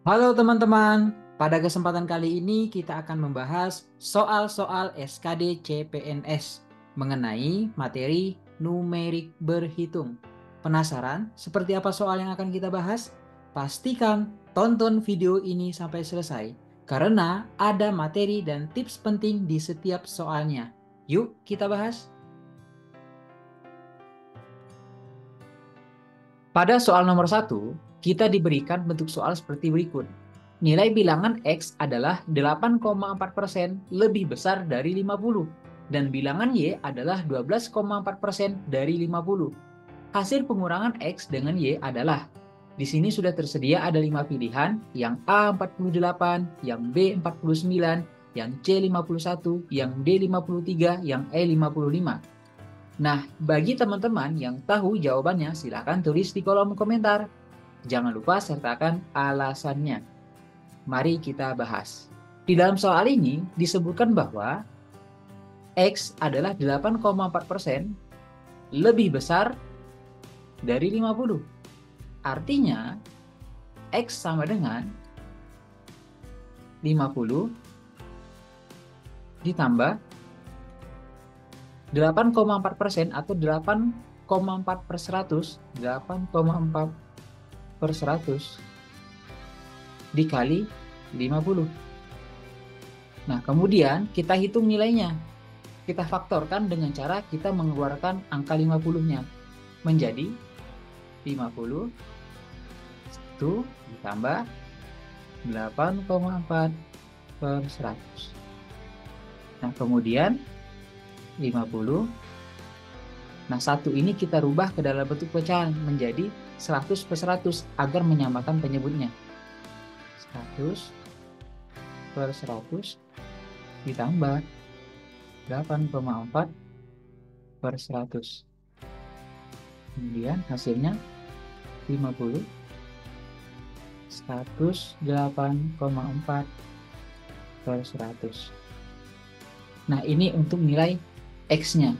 Halo teman-teman, pada kesempatan kali ini kita akan membahas soal-soal SKD CPNS mengenai materi numerik berhitung. Penasaran seperti apa soal yang akan kita bahas? Pastikan tonton video ini sampai selesai, karena ada materi dan tips penting di setiap soalnya. Yuk kita bahas. Pada soal nomor 1, kita diberikan bentuk soal seperti berikut. Nilai bilangan X adalah 8,4% lebih besar dari 50, dan bilangan Y adalah 12,4% dari 50. Hasil pengurangan X dengan Y adalah, di sini sudah tersedia ada 5 pilihan, yang A 48, yang B 49, yang C 51, yang D 53, yang E 55. Nah, bagi teman-teman yang tahu jawabannya, silakan tulis di kolom komentar. Jangan lupa sertakan alasannya. Mari kita bahas. Di dalam soal ini disebutkan bahwa X adalah 8,4% lebih besar dari 50. Artinya, X sama dengan 50 ditambah 8,4% atau 8,4 per 100, 8,4 per 100 dikali 50. Nah, kemudian kita hitung nilainya. Kita faktorkan dengan cara kita mengeluarkan angka 50-nya. Menjadi 50 itu ditambah 8,4 per 100. Nah, kemudian 50. Nah, satu ini kita rubah ke dalam bentuk pecahan menjadi 100 per 100 agar menyamakan penyebutnya. 100 per 100 ditambah 8,4 per 100. Kemudian hasilnya 50, 108,4 per 100. Nah, ini untuk nilai X-nya.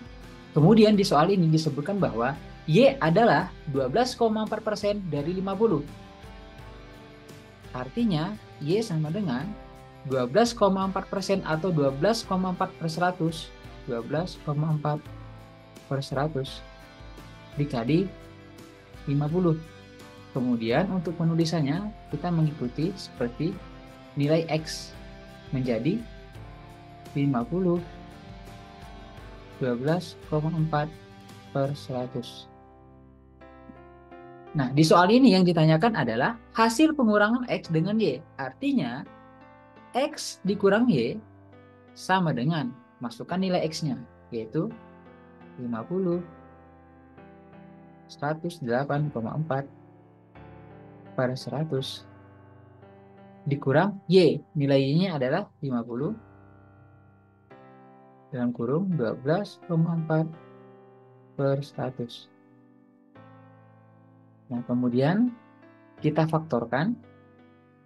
Kemudian di soal ini disebutkan bahwa Y adalah 12,4% dari 50. Artinya, Y sama dengan 12,4% atau 12,4 per 100. 12,4 per 100 dikali 50. Kemudian untuk penulisannya kita mengikuti seperti nilai X menjadi 50 12,4 per 100. Nah, di soal ini yang ditanyakan adalah hasil pengurangan X dengan Y. Artinya, X dikurang Y sama dengan masukkan nilai X-nya, yaitu 50 108,4 per 100 dikurang Y. Nilai Y-nya adalah 50 dalam kurung 12,4 per 100. Nah, kemudian kita faktorkan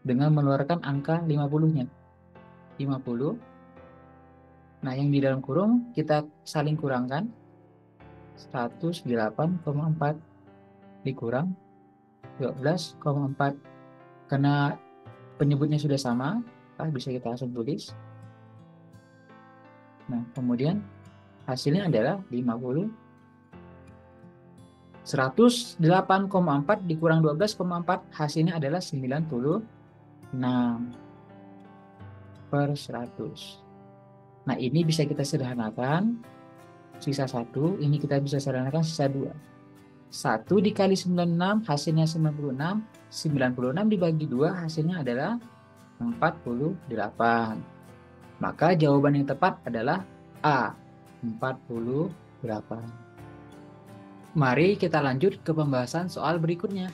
dengan mengeluarkan angka 50-nya. 50. Nah, yang di dalam kurung kita saling kurangkan. 108,4 dikurang 12,4. Karena penyebutnya sudah sama, bisa kita langsung tulis. Nah, kemudian hasilnya adalah 50. 108,4 dikurang 12,4 hasilnya adalah 96 per 100. Nah, ini bisa kita sederhanakan. Sisa 1, ini kita bisa sederhanakan sisa 2. 1 dikali 96 hasilnya 96. 96 dibagi 2 hasilnya adalah 48. Maka jawaban yang tepat adalah A, 48. Mari kita lanjut ke pembahasan soal berikutnya.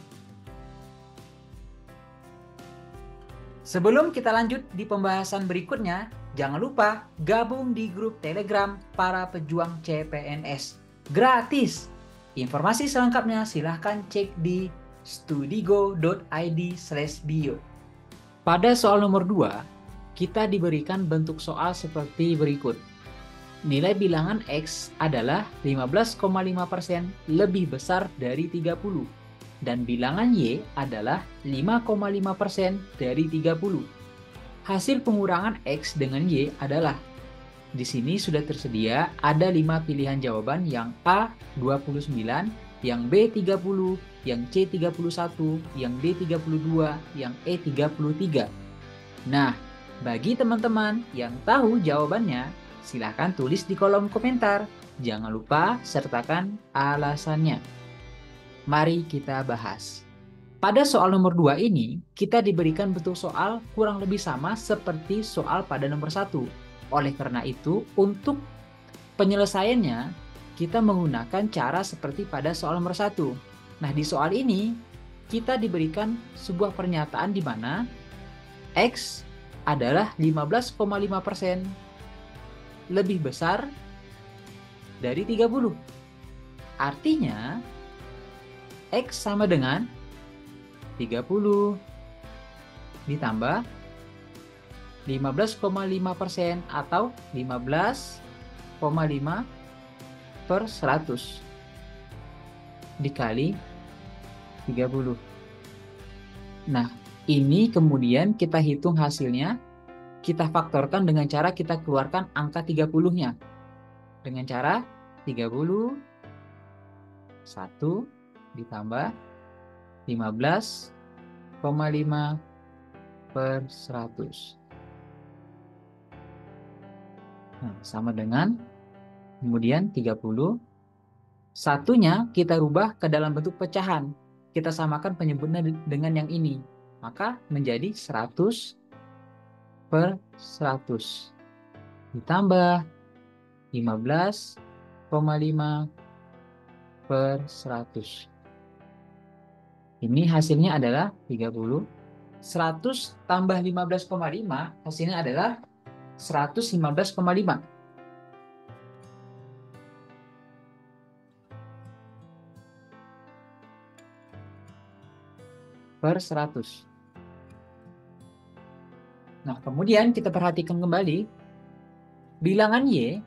Sebelum kita lanjut di pembahasan berikutnya, jangan lupa gabung di grup Telegram para pejuang CPNS. Gratis! Informasi selengkapnya silahkan cek di studigo.id/bio. Pada soal nomor 2, kita diberikan bentuk soal seperti berikut. Nilai bilangan X adalah 15,5% lebih besar dari 30. dan bilangan Y adalah 5,5% dari 30. Hasil pengurangan X dengan Y adalah, di sini sudah tersedia ada 5 pilihan jawaban, yang A 29, yang B 30, yang C 31, yang D 32, yang E 33. Nah, bagi teman-teman yang tahu jawabannya, silahkan tulis di kolom komentar. Jangan lupa sertakan alasannya. Mari kita bahas. Pada soal nomor 2 ini, kita diberikan bentuk soal kurang lebih sama seperti soal pada nomor 1. Oleh karena itu, untuk penyelesaiannya, kita menggunakan cara seperti pada soal nomor 1. Nah, di soal ini, kita diberikan sebuah pernyataan di mana X adalah 15,5% lebih besar dari 30. Artinya, X sama dengan 30 ditambah 15,5% atau 15,5 per 100 dikali 30. Nah, ini kemudian kita hitung hasilnya, kita faktorkan dengan cara kita keluarkan angka 30-nya. Dengan cara 30 1 ditambah 15,5 per 100. Nah, sama dengan kemudian 30. Satunya kita rubah ke dalam bentuk pecahan. Kita samakan penyebutnya dengan yang ini. Maka menjadi 100 per 100 ditambah 15,5 per 100. Ini hasilnya adalah 30. 100 tambah 15,5 hasilnya adalah 115,5. Per 100. Nah, kemudian kita perhatikan kembali, bilangan Y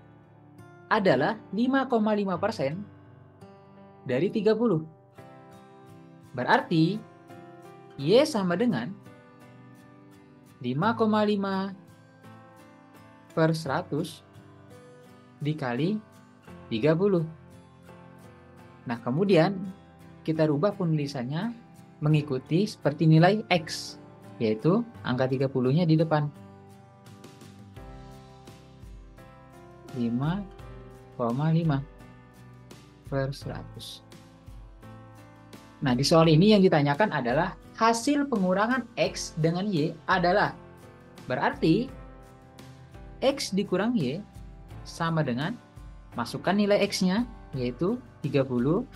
adalah 5,5% dari 30. Berarti Y sama dengan 5,5 per 100 dikali 30. Nah, kemudian kita rubah penulisannya mengikuti seperti nilai X, yaitu angka 30-nya di depan. 5,5 per 100. Nah, di soal ini yang ditanyakan adalah hasil pengurangan X dengan Y adalah, berarti X dikurang Y sama dengan, masukkan nilai X-nya, yaitu 30,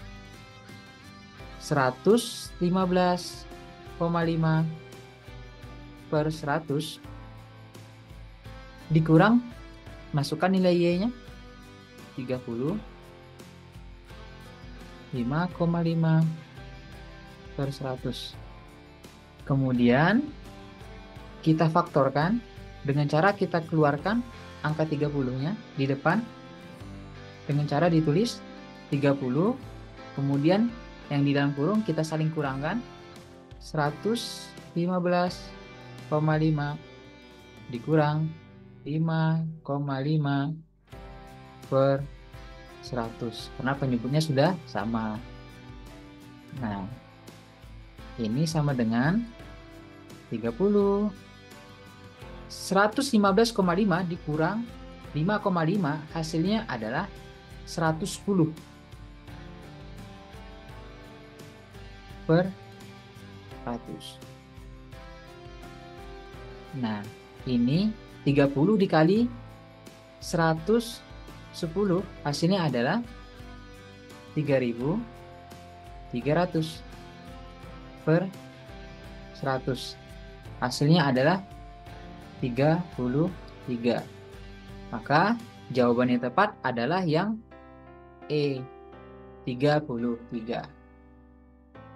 115,5 per 100, dikurang, masukkan nilai Y-nya, 30, 5,5 per 100. Kemudian kita faktorkan dengan cara kita keluarkan angka 30-nya di depan dengan cara ditulis 30, kemudian yang di dalam kurung kita saling kurangkan, 115,5 dikurang 5,5 per 100, karena penyebutnya sudah sama. Nah, ini sama dengan 30. 115,5 dikurang 5,5 hasilnya adalah 110 per 100. Nah, ini 30 dikali 110 hasilnya adalah 3.300 per 100. Hasilnya adalah 33. Maka jawaban yang tepat adalah yang E, 33.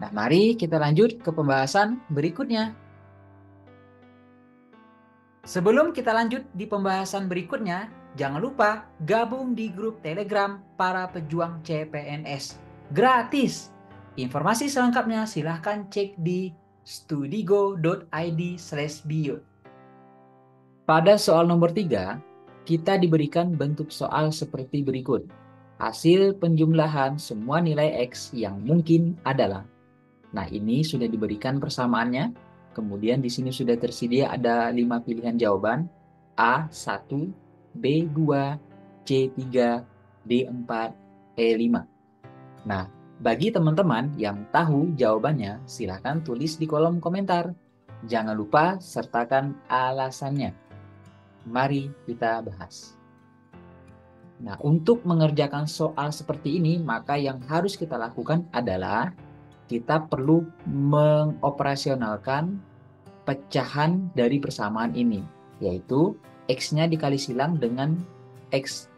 Nah, mari kita lanjut ke pembahasan berikutnya. Sebelum kita lanjut di pembahasan berikutnya, jangan lupa gabung di grup Telegram para pejuang CPNS. Gratis! Informasi selengkapnya silahkan cek di studigo.id/bio. Pada soal nomor 3, kita diberikan bentuk soal seperti berikut. Hasil penjumlahan semua nilai X yang mungkin adalah. Nah, ini sudah diberikan persamaannya. Kemudian di sini sudah tersedia ada 5 pilihan jawaban. A1, B2, C3, D4, E5. Nah, bagi teman-teman yang tahu jawabannya, silahkan tulis di kolom komentar. Jangan lupa sertakan alasannya. Mari kita bahas. Nah, untuk mengerjakan soal seperti ini, maka yang harus kita lakukan adalah kita perlu mengoperasionalkan pecahan dari persamaan ini, yaitu X-nya dikali silang dengan X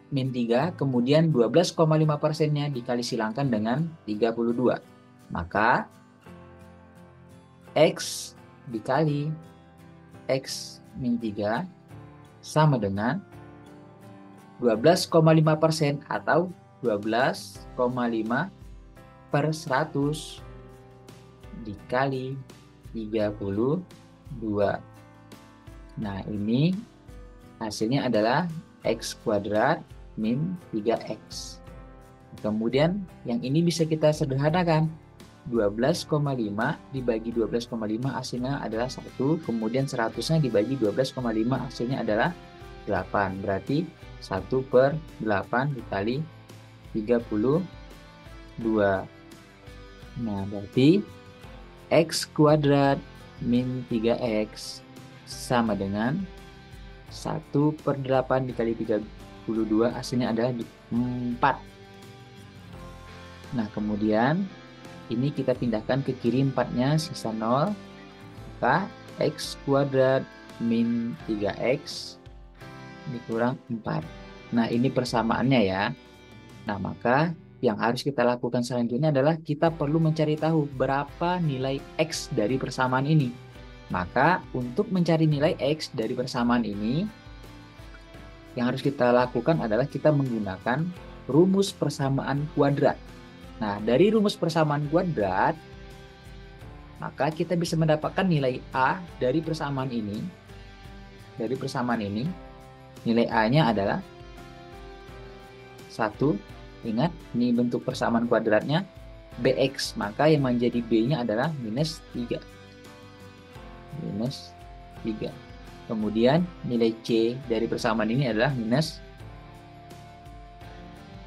min 3, kemudian 12,5%-nya dikali silangkan dengan 32. Maka X dikali X min 3 sama dengan 12,5% atau 12,5 per 100 dikali 32. Nah, ini hasilnya adalah X kuadrat min 3X. Kemudian yang ini bisa kita sederhanakan. 12,5 dibagi 12,5 hasilnya adalah 1. Kemudian 100-nya dibagi 12,5 hasilnya adalah 8. Berarti 1/8 dikali 32. Nah, berarti X kuadrat min 3X sama dengan 1/8 dikali 32 hasilnya adalah 4. Nah, kemudian ini kita pindahkan ke kiri 4-nya, sisa 0. Maka X kuadrat min 3X dikurang 4. Nah, ini persamaannya ya. Nah, maka yang harus kita lakukan selanjutnya adalah kita perlu mencari tahu berapa nilai X dari persamaan ini. Maka untuk mencari nilai X dari persamaan ini, yang harus kita lakukan adalah kita menggunakan rumus persamaan kuadrat. Nah, dari rumus persamaan kuadrat, maka kita bisa mendapatkan nilai A dari persamaan ini. Dari persamaan ini, nilai A-nya adalah 1. Ingat, ini bentuk persamaan kuadratnya BX, maka yang menjadi B-nya adalah minus 3. Minus 3. Kemudian nilai C dari persamaan ini adalah minus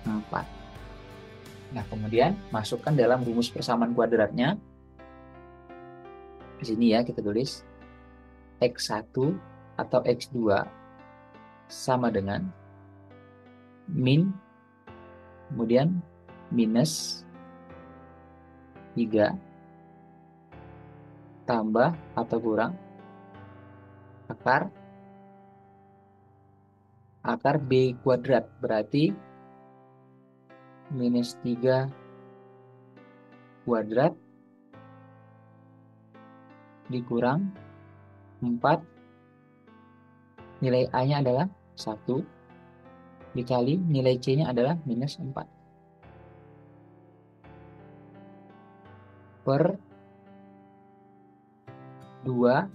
4. Nah, kemudian masukkan dalam rumus persamaan kuadratnya. Di sini ya kita tulis X1 atau X2 sama dengan min, kemudian minus 3 tambah atau kurang akar B kuadrat, berarti minus 3 kuadrat dikurang 4, nilai A-nya adalah 1, dikali nilai C-nya adalah minus 4. Per 2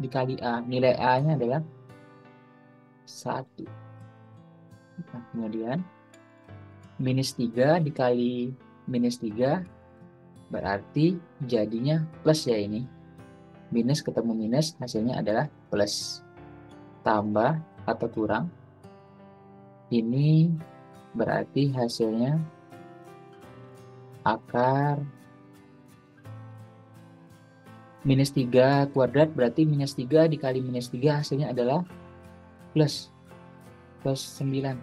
dikali A. Nilai A-nya adalah 1. Nah, kemudian minus 3 dikali minus 3 berarti jadinya plus ya ini. Minus ketemu minus hasilnya adalah plus. Tambah atau kurang. Ini berarti hasilnya akar minus 3 kuadrat, berarti minus 3 dikali minus 3 hasilnya adalah plus 9.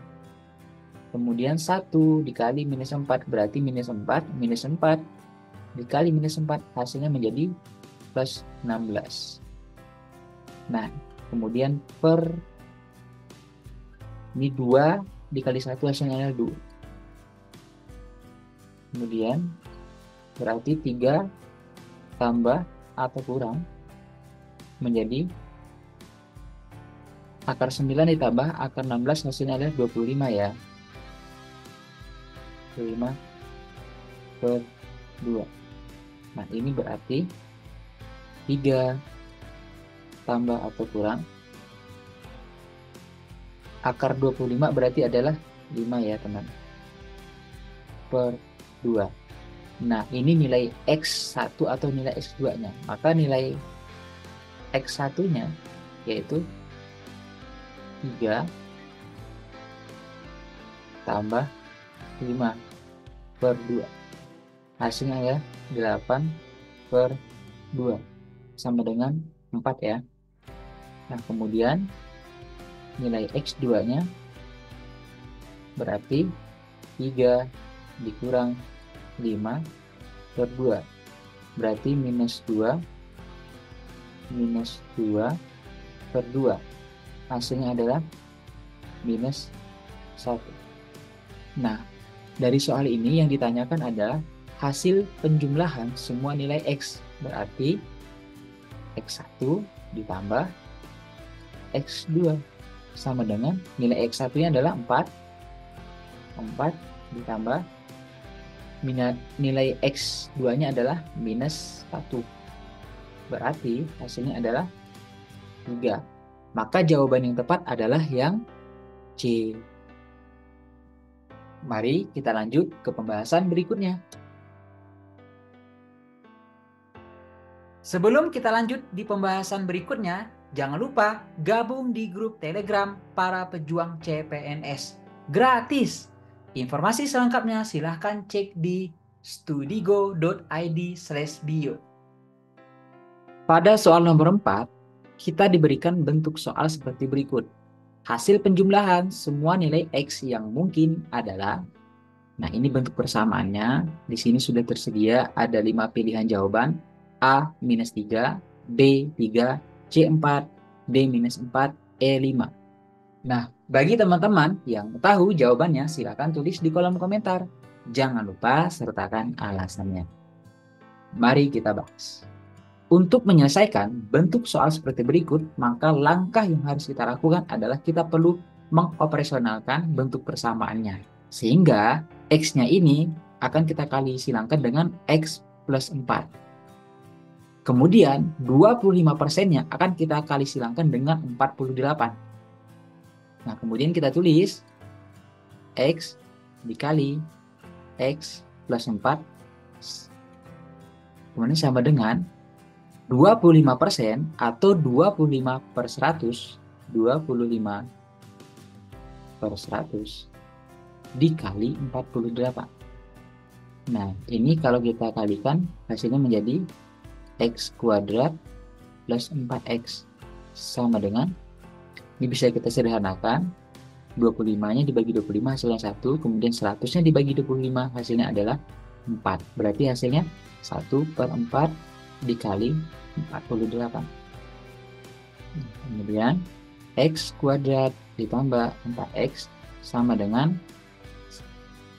Kemudian 1 dikali minus 4 berarti minus 4. Minus 4 dikali minus 4 hasilnya menjadi plus 16. Nah, kemudian per ini 2 dikali 1 hasilnya adalah 2. Kemudian berarti 3 tambah atau kurang menjadi akar 9 ditambah akar 16 hasilnya adalah 25 ya. 25. per 2. Nah, ini berarti 3 tambah atau kurang akar 25 berarti adalah 5 ya teman, per 2. Nah, ini nilai X1 atau nilai X2 nya. Maka nilai X1 nya yaitu 3 tambah 5 per 2. Hasilnya ya 8 per 2 sama dengan 4 ya. Nah, kemudian nilai X2 nya berarti 3 dikurang 5 per 2 berarti minus 2 per 2. Hasilnya adalah minus 1. Nah, dari soal ini yang ditanyakan adalah hasil penjumlahan semua nilai X. Berarti X1 ditambah X2 sama dengan nilai X1-nya adalah 4 ditambah nilai X2-nya adalah minus 1. Berarti hasilnya adalah 3. Maka jawaban yang tepat adalah yang C. Mari kita lanjut ke pembahasan berikutnya. Sebelum kita lanjut di pembahasan berikutnya, jangan lupa gabung di grup Telegram para pejuang CPNS. Gratis! Informasi selengkapnya silahkan cek di studigo.id/bio. Pada soal nomor 4, kita diberikan bentuk soal seperti berikut. Hasil penjumlahan semua nilai X yang mungkin adalah, nah ini bentuk persamaannya, di sini sudah tersedia ada 5 pilihan jawaban, A minus 3, B 3, C 4, D minus 4, E 5. Nah, bagi teman-teman yang tahu jawabannya, silakan tulis di kolom komentar. Jangan lupa sertakan alasannya. Mari kita bahas. Untuk menyelesaikan bentuk soal seperti berikut, maka langkah yang harus kita lakukan adalah kita perlu mengoperasionalkan bentuk persamaannya. Sehingga X-nya ini akan kita kali silangkan dengan X plus 4. Kemudian 25%-nya akan kita kali silangkan dengan 48. Nah, kemudian kita tulis X dikali X plus 4 kemudian sama dengan 25% atau 25 per 100, 25 per 100 dikali 48. Nah, ini kalau kita kalikan hasilnya menjadi X kuadrat plus 4X sama dengan, ini bisa kita sederhanakan, 25-nya dibagi 25 hasilnya 1, kemudian 100-nya dibagi 25 hasilnya adalah 4. Berarti hasilnya 1 per 4 dikali 48. Kemudian X kuadrat ditambah 4X sama dengan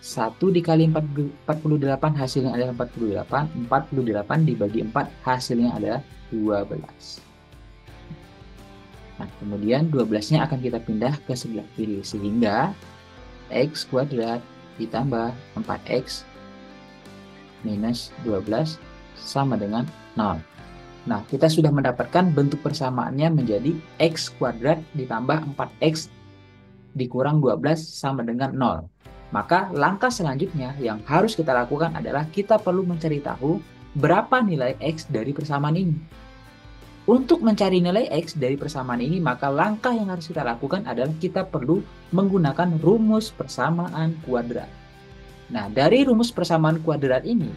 1 dikali 48 hasilnya adalah 48. 48 dibagi 4 hasilnya adalah 12. Nah, kemudian 12-nya akan kita pindah ke sebelah kiri sehingga X kuadrat ditambah 4X minus 12 sama dengan 0. Nah, kita sudah mendapatkan bentuk persamaannya menjadi X kuadrat ditambah 4X dikurang 12 sama dengan 0. Maka langkah selanjutnya yang harus kita lakukan adalah kita perlu mencari tahu berapa nilai X dari persamaan ini. Untuk mencari nilai X dari persamaan ini, maka langkah yang harus kita lakukan adalah kita perlu menggunakan rumus persamaan kuadrat. Nah, dari rumus persamaan kuadrat ini,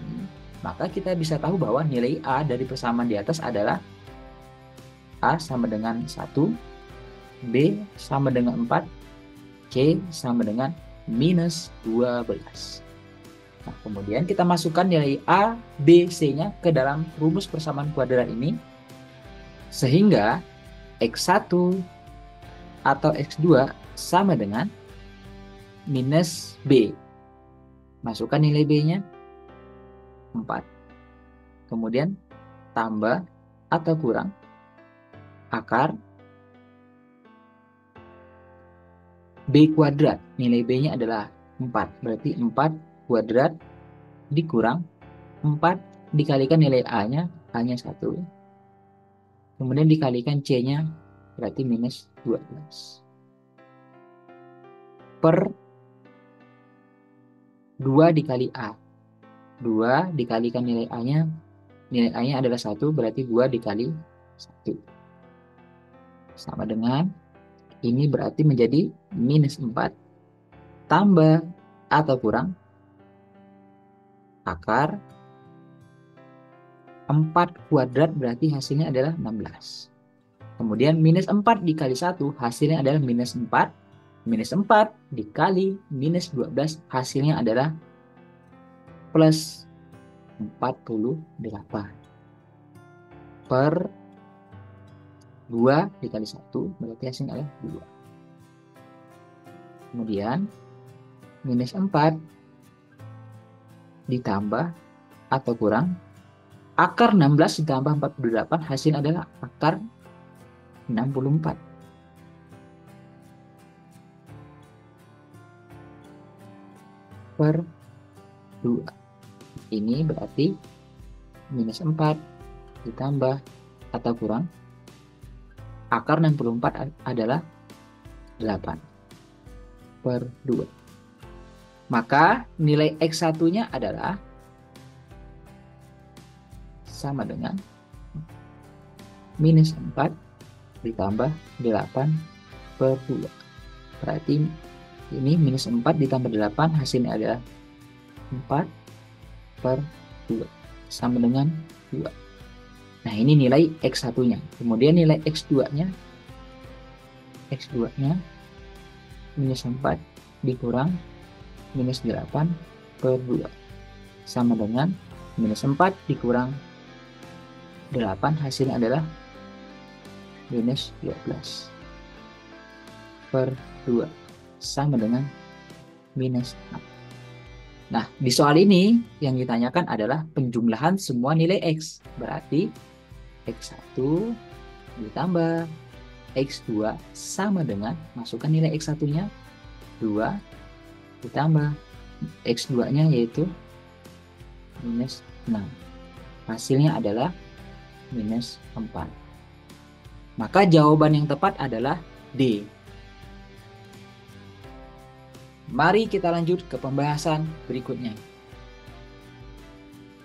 maka kita bisa tahu bahwa nilai A dari persamaan di atas adalah A sama dengan 1, B sama dengan 4, C sama dengan minus 12. Nah, kemudian kita masukkan nilai A, B, C-nya ke dalam rumus persamaan kuadrat ini, sehingga X1 atau X2 sama dengan minus B. Masukkan nilai B-nya 4. Kemudian tambah atau kurang akar B kuadrat. Nilai B-nya adalah 4. Berarti 4 kuadrat dikurang 4 dikalikan nilai A-nya hanya 1. Kemudian dikalikan C-nya berarti minus 12. Per 2 dikali A. 2 dikalikan nilai A-nya. Nilai A-nya adalah 1, berarti 2 dikali 1. Sama dengan, ini berarti menjadi minus 4 tambah atau kurang akar 4 kuadrat, berarti hasilnya adalah 16. Kemudian minus 4 dikali 1 hasilnya adalah minus 4. Minus 4 dikali minus 12 hasilnya adalah plus 48. Per 2 dikali 1 berarti hasilnya adalah 2. Kemudian minus 4 ditambah atau kurang akar 16 ditambah 48 hasilnya adalah akar 64. Per 2. Ini berarti minus 4 ditambah atau kurang akar 64 adalah 8 per 2. Maka nilai X1-nya adalah sama dengan minus 4 ditambah 8 per 2. Berarti ini minus 4 ditambah 8 hasilnya adalah 4 per 2 sama dengan 2. Nah, ini nilai X1-nya. Kemudian nilai X2-nya minus 4 dikurang minus 8 per 2 sama dengan minus 4 dikurang 8 hasilnya adalah minus 12 per 2 sama dengan minus 6. Nah, di soal ini yang ditanyakan adalah penjumlahan semua nilai X. Berarti X1 ditambah X2 sama dengan, masukkan nilai X1-nya 2 ditambah X2-nya yaitu minus 6. Hasilnya adalah minus 4. Maka jawaban yang tepat adalah D. Mari kita lanjut ke pembahasan berikutnya.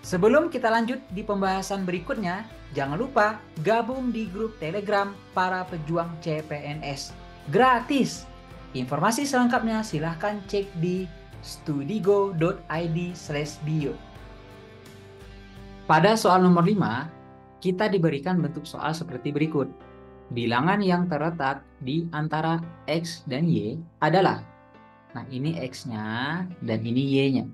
Sebelum kita lanjut di pembahasan berikutnya, jangan lupa gabung di grup Telegram para pejuang CPNS. Gratis! Informasi selengkapnya silahkan cek di studigo.id/bio. Pada soal nomor 5, kita diberikan bentuk soal seperti berikut. Bilangan yang terletak di antara X dan Y adalah, nah ini X-nya dan ini Y-nya.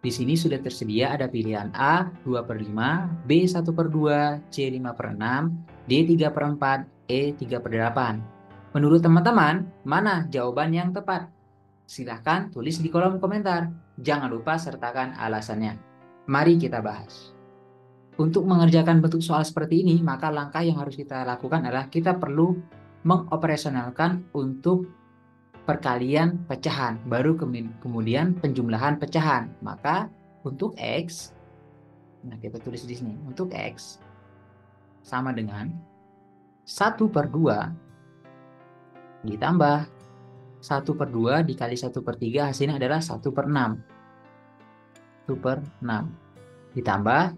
Di sini sudah tersedia ada pilihan A 2/5, B 1/2, C 5/6, D 3/4, E 3/8. Menurut teman-teman, mana jawaban yang tepat? Silahkan tulis di kolom komentar. Jangan lupa sertakan alasannya. Mari kita bahas. Untuk mengerjakan bentuk soal seperti ini, maka langkah yang harus kita lakukan adalah kita perlu mengoperasionalkan untuk perkalian pecahan, baru kemudian penjumlahan pecahan. Maka untuk X, nah kita tulis di sini, untuk X sama dengan 1/2 ditambah 1/2 dikali 1/3 hasilnya adalah 1/6. 1/6 ditambah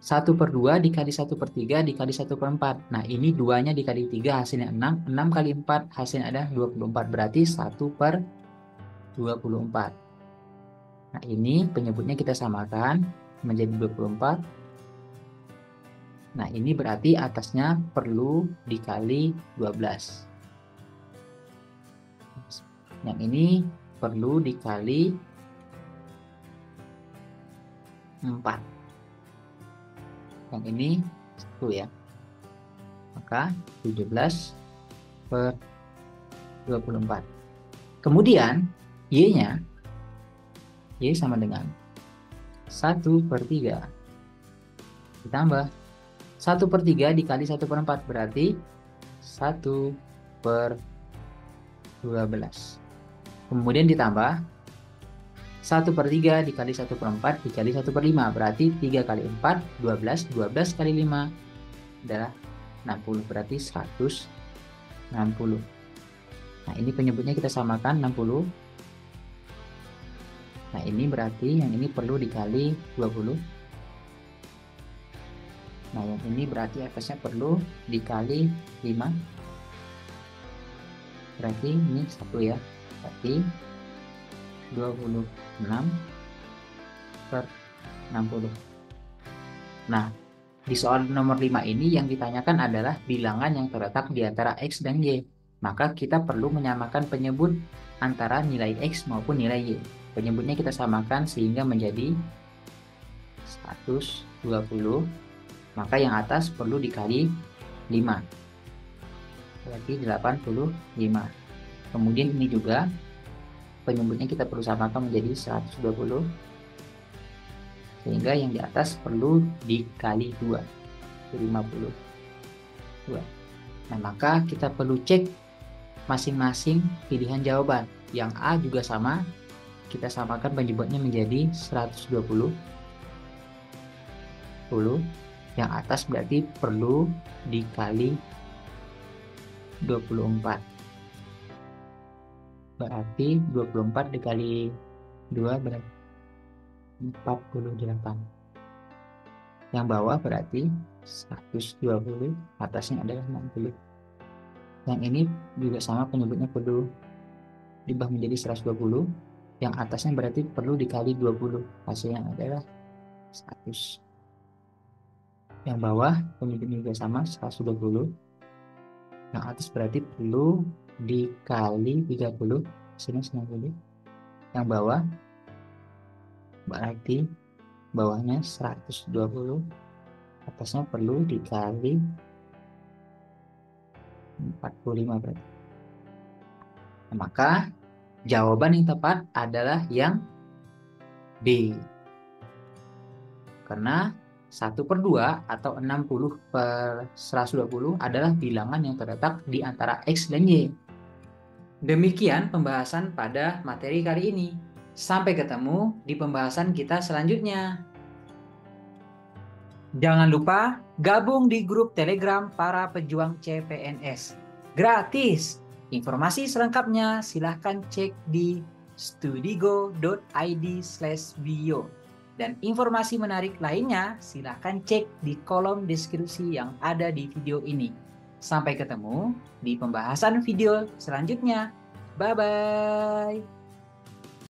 1/2 dikali 1/3 dikali 1/4. Nah, ini 2-nya dikali 3 hasilnya 6. 6 kali 4 hasilnya ada 24. Berarti 1/24. Nah, ini penyebutnya kita samakan menjadi 24. Nah, ini berarti atasnya perlu dikali 12. Yang ini perlu dikali 4. Yang ini 1 ya. Maka 17/24. Kemudian Y-nya, Y sama dengan 1/3 ditambah 1/3 dikali 1/4 berarti 1/12. Kemudian ditambah 1/3 dikali 1/4 dikali 1/5. Berarti 3 kali 4, 12. 12 kali 5 adalah 60. Berarti 160. Nah, ini penyebutnya kita samakan 60. Nah, ini berarti yang ini perlu dikali 20. Nah, yang ini berarti atasnya perlu dikali 5. Berarti ini 1 ya. Berarti 26/60. Nah, di soal nomor 5 ini yang ditanyakan adalah bilangan yang terletak di antara X dan Y. Maka kita perlu menyamakan penyebut antara nilai X maupun nilai Y. Penyebutnya kita samakan sehingga menjadi 120. Maka yang atas perlu dikali 5. Berarti 85. Kemudian ini juga penyebutnya kita perlu samakan menjadi 120. Sehingga yang di atas perlu dikali 2. 52. Nah, maka kita perlu cek masing-masing pilihan jawaban. Yang A juga sama. Kita samakan penyebutnya menjadi 120. Yang atas berarti perlu dikali 24. Berarti 24 dikali 2 berarti 48. Yang bawah berarti 120, atasnya adalah 60. Yang ini juga sama, penyebutnya perlu diubah menjadi 120. Yang atasnya berarti perlu dikali 20. Hasilnya adalah 100. Yang bawah penyebutnya juga sama, 120. Yang atas berarti perlu dikali 30. Hasilnya 90. Yang bawah berarti bawahnya 120. Atasnya perlu dikali 45 berarti. Nah, maka jawaban yang tepat adalah yang B. Karena 1/2 atau 60/120 adalah bilangan yang terletak di antara X dan Y. Demikian pembahasan pada materi kali ini. Sampai ketemu di pembahasan kita selanjutnya. Jangan lupa gabung di grup Telegram para pejuang CPNS. Gratis! Informasi selengkapnya silahkan cek di studigo.id/bio. Dan informasi menarik lainnya silahkan cek di kolom deskripsi yang ada di video ini. Sampai ketemu di pembahasan video selanjutnya. Bye-bye!